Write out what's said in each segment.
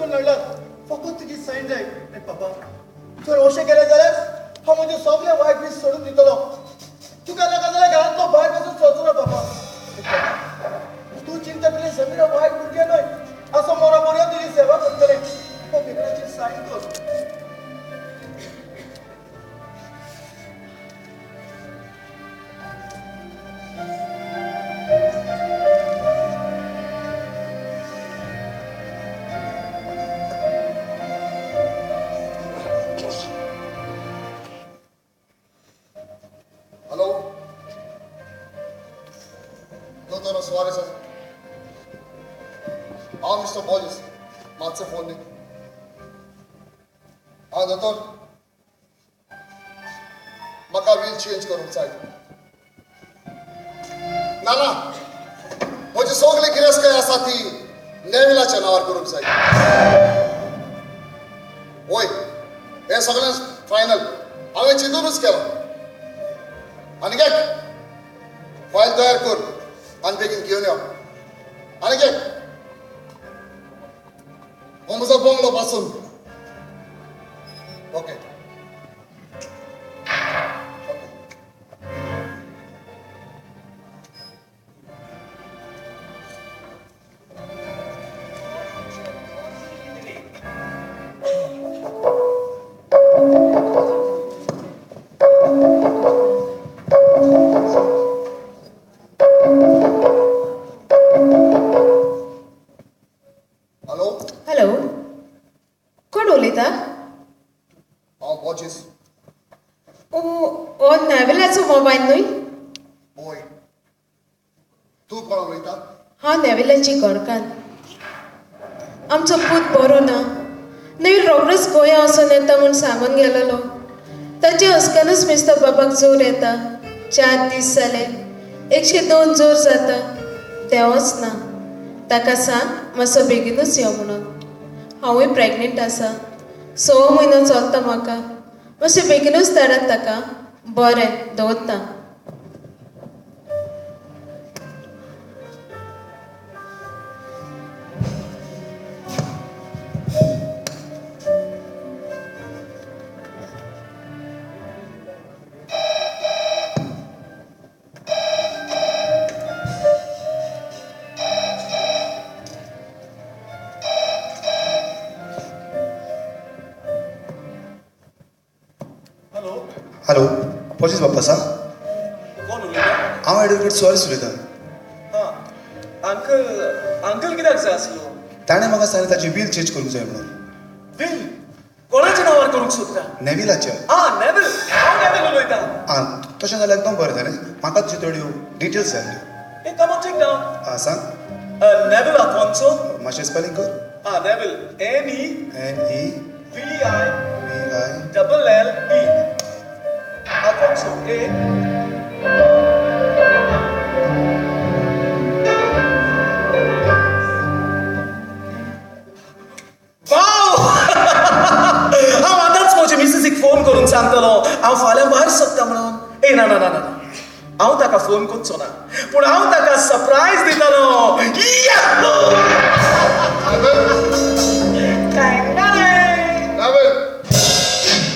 करून हाडलात फकत तुजी सायन जाय पापा जर अशें केलें जाल्यार हांव म्हजें सगळें वायट दीस सोडून दितलो तुका नाका जाल्यार घरांतलो भायर वचून सोदचो ना पापा तूं चिंता केली समीरा वायट भुरगें न्हय असो मोरा मोरया तुजी सेवा करतलें हो पेपराचेर सायन कर चेंज करूंक जाय ना म्हजी सगळी गिरेस्तकाय आसा ती नेविलाच्या नांवार करूंक जाय वय हें सगळें फायनल हांवें चिंतूनच केलो आनी घे फायल तयार कर आनी बेगीन घेवन यो आनी घे हो म्हजो बंगलो पासून ओके मोबाईल न्हय ओय तूं कोण उलयता हांव नेवेलाची घरकान आमचो पूत बरो ना नेवील रोखडोच गोंया वचून येता म्हूण सांगून गेलेलो ताचे हसक्यानूच मिस्टर बाबाक जोर येता 4 दीस जाले 102 जोर जाता देवच ना ताका सांग मातसो बेगीनूच यो म्हणून हांवूय प्रेग्नेंट आसा 6 म्हयनो चलता म्हाका मातशें बेगीनूच धाडात ताका बरें दवरता हॅलो पोलीस बाप्पा सा कोण उलयता हांव एडवोकेट सुवारीस उलयतां हां अंकल अंकल कित्याक जाय आसलो ताणें म्हाका सांगलें ताची बील चेंज करूंक जाय म्हणून बील कोणाच्या नांवार करूंक सोदता नेविलाच्या नेविल हांव नेविल उलयतां तशें जाल्यार एकदम बरें जालें म्हाका तुज्यो थोड्यो डिटेल्स जाय आसल्यो कम ऑन टेक डावन सांग नेविल आफोन्सो मातशें स्पेलिंग कर नेविल NEVILLE Alfonso हांव आतांच म्हज्या मिसेसीक फोन करून सांगतलो हांव फाल्यां भायर सरता म्हणून ना ना ना ना हांव ताका फोन करचो ना पूण हांव ताका सरप्रायज दितलो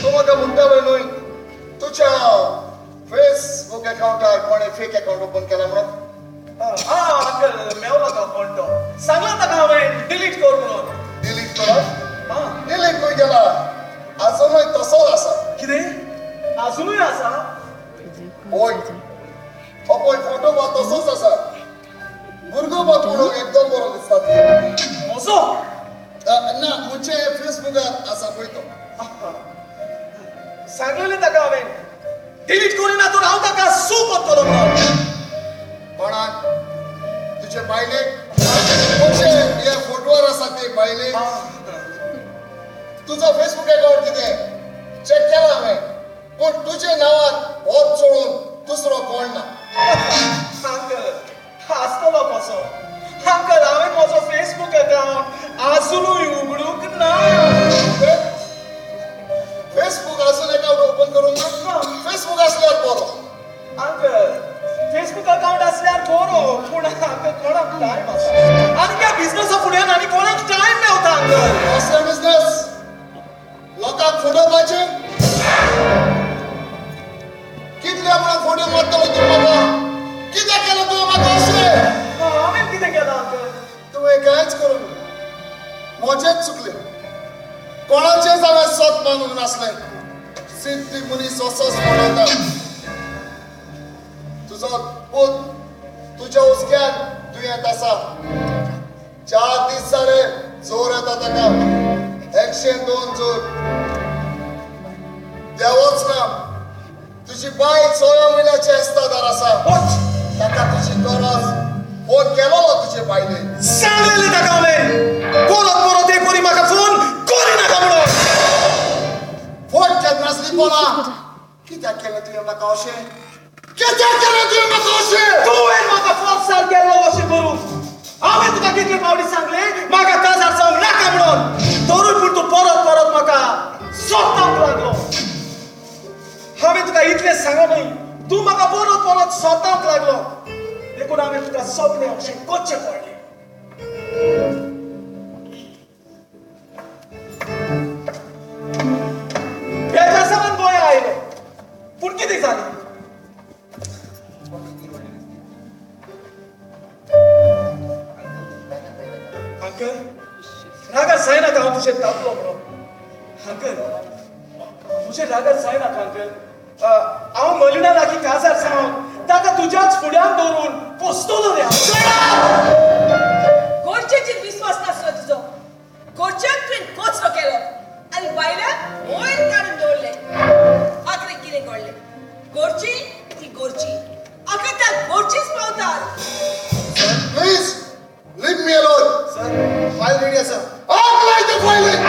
तूं म्हाका म्हणटालो न्हय तुज्या फेसबुक अकाउंटार कोणें फेक अकाउंट ओपन केला म्हणून अंकल मेवलो तो फोन तो सांगला ताका हांवें डिलीट कर म्हणून डिलीट करप डिलीट खंय गेला आजुनूय तसोच आसा कितें अजुनूय आसा ओय हो पळय फोटो बा तसोच आसा भुरगो बा पळोवंक एकदम बरो दिसता म्हजो ना म्हजे फेसबुकार आसा पळय तो सांगलेलें ताका हांवें डिलीट करिना तर हांव ताका सू करतलो म्हणून कोणाक तुजे बायलेक तुजे हे फोटोवर आसा ते बायलेक तुजो फेसबूक अकाउंट कितें चेक केला हांवें पूण तुजे नांवार होच सोडून दुसरो कोण ना अंकल आसतलो कसो अंकल हांवें म्हजो फेसबूक अकाउंट आजुनूय उगडूंक ना फेसबूक आजून अकाउंट ओपन करूंक ना फेसबूक आसल्यार बरो अंकल फेसबूक अकाउंट आसल्यार बरो पूण कोणाक टाइम आसा आनी त्या बिझनेसा फुड्यान आनी कोणाक टाइम मेवता अंकल असले बिझनेस लोकांक फुडोवपाचे कितले म्हणून फोडून मारतलो तूं म्हाका कितें केलें तुवें म्हाका अशें हांवें कितें केलां अंकल तुवें कांयच करूंक ना म्हजेंच चुकलें कोणाचेंच हांवें सोत मानूंक नासलें सिद्धी मनीस असोच म्हणटा तुजो पूत तुज्या हुस्क्यान दुयेंत आसा 4 दीस जाले जोर येता ताका 102 जोर देवच ना तुजी बाय 16 म्हयन्याची एस्तादार आसा ताका तुजी गरज फोन केलो तुजे बायलेन सांगलेलें ताका हांवें परत एक बरी म्हाका फोन करिनाका म्हणून फोन केद नासली कोणा कित्याक केलें तुवें म्हाका अशें कित्याक केलें तुवें म्हाका अशें तुवें म्हाका फोर्सार केल्लो अशें करूंक हांवें तुका कितले फावटी सांगलें म्हाका काजार जावंक नाका म्हणून तरूय पूण तूं परत म्हाका सोदपाक लागलो हांवें तुका इतलें सांगूनय तूं म्हाका परत सोदपाक लागलो देखून हांवें तुका सोदलें अशें करचें पडलें बेजार सामान गोंया आयलो पूण कितें जालें अंकल रागार जायनाका हांव तुजेर तापलो म्हणून अंकल तुजेर रागार जायनाका अंकल हांव मलिना लागीं काजार जावंक ताका तुज्याच फुड्यान दवरून पोसतलो रे गोडचेचेर विश्वास नासलो तुजो गोडच्याक तुवें कोचरो केलो आनी बायलाक वयर काडून दवरले आखरे कितें घडलें गोडची ती गोडची आखर त्या गोडचीच पावतात please leave me alone sir file ready आसा आग लाय ते फायलीक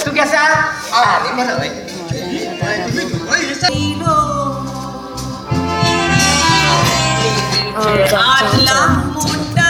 तू कैसा अरे मला आटला